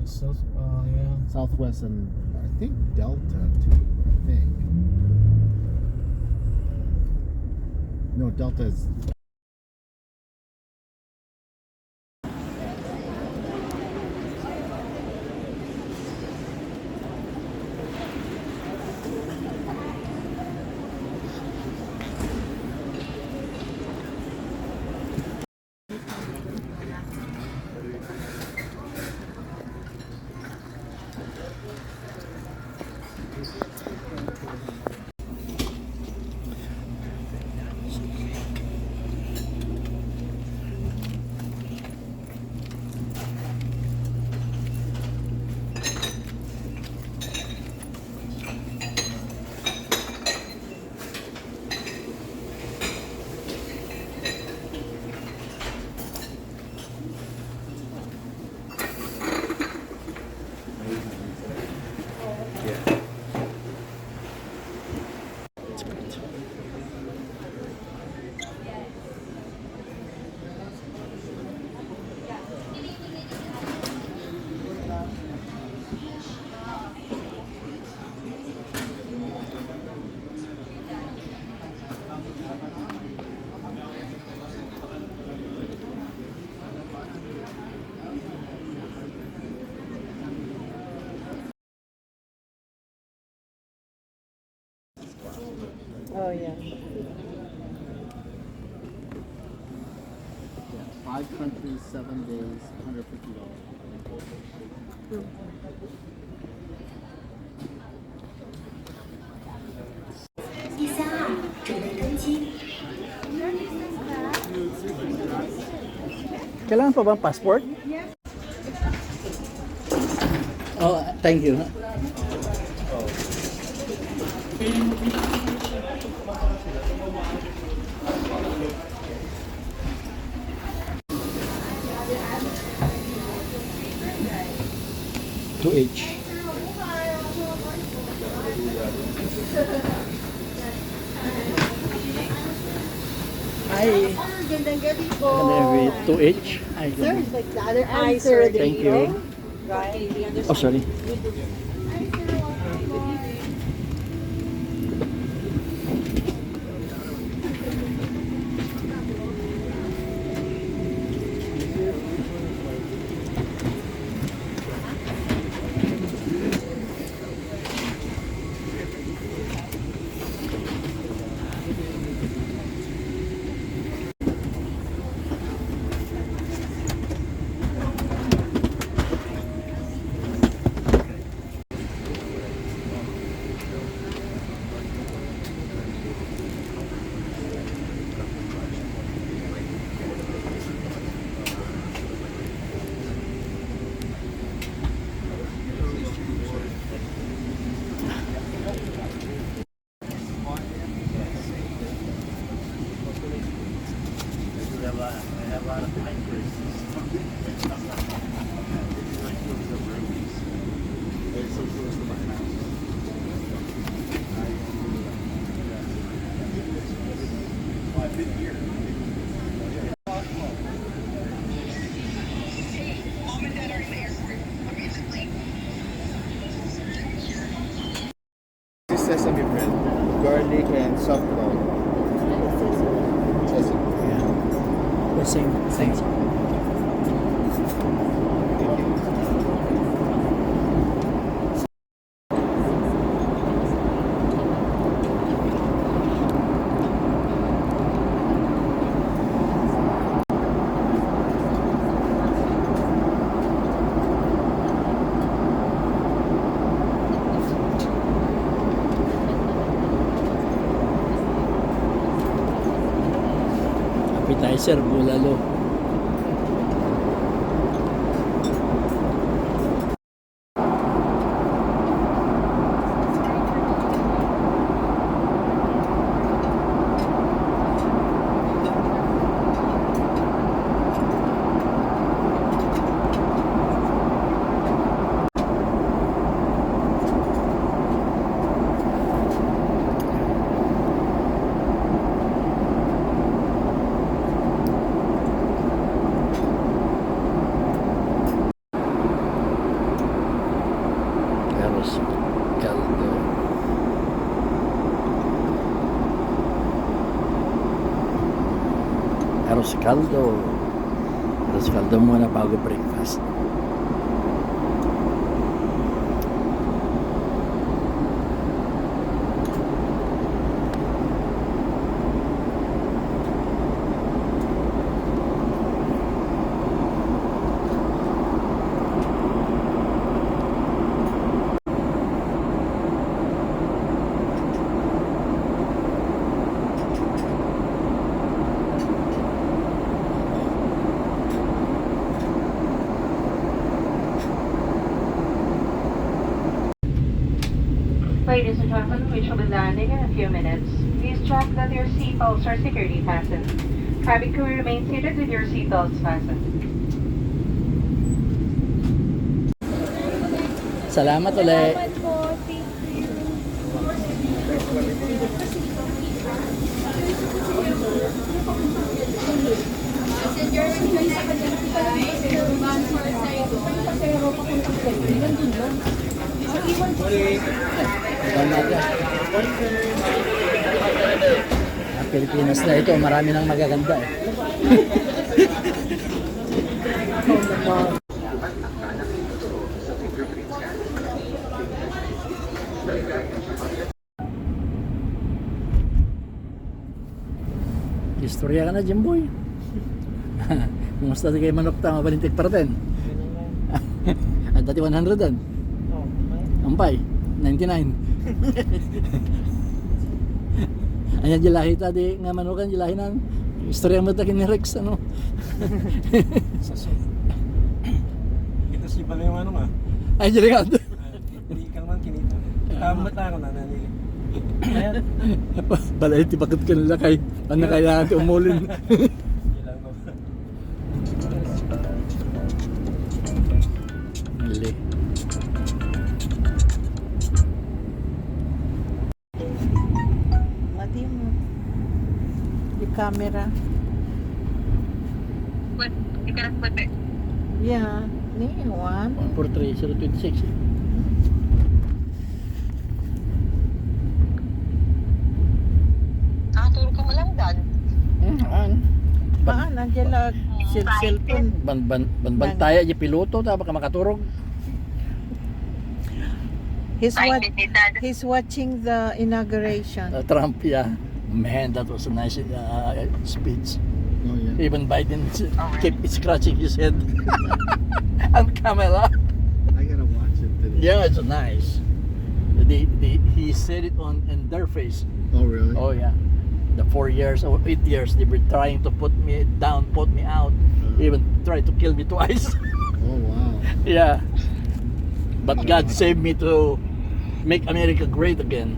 Yeah. Southwest and I think Delta too. I think. No, Delta is. Oh, yeah. 5 countries, 7 days, $150. Kailangan pa bang passport? Oh, thank you. To each. Hi. Gandang gabi po. To each. Hi. Sir, like the other answer. Thank you. Right. Oh, sorry. Sesame bread, garlic, and soft ball. Sesame. Yeah. The same. Appetizer, bulalo. Caldo. Arroz caldo muna bago breakfast. Ladies and gentlemen, we shall be landing in a few minutes. Please check that your seatbelts are securely fastened. Cabin crew remain seated with your seatbelts fastened. Salamat ulit. Pilipinas na ito, marami nang magaganda eh. Istorya ka na, Jimboy. Kumusta kayo manok tama balintik para din? At dati 100 dan. Ampay, 99. Ayan jilahi tadi nga manukan jilahi nan. Istorya mo takin ni Rex ano. Kita si pala yung ano nga. Ay jili ka. Hindi ka naman kinita. Tamat na ako na nanili. Ayan. Balay ti bakit ka nila kay ano kaya natin umulin. Ilang ko. Mali. Mati mo. Yung camera. What? You cannot put it. Yeah. Ni one. 143 026. Nakatulog ka mo lang, Dan. Nandiyan lang. Cellphone. Ban tayo di piloto ta baka makaturog. He's watching the inauguration. Trump yeah. Man, that was a nice speech. Oh yeah. Even Biden kept scratching his head on camera. I gotta watch it today. Yeah, it's nice. He said it on in their face. Oh really? Oh yeah. The 4 years or 8 years they were trying to put me down, put me out, even tried to kill me twice. Oh wow. Yeah. But God saved me to make America great again.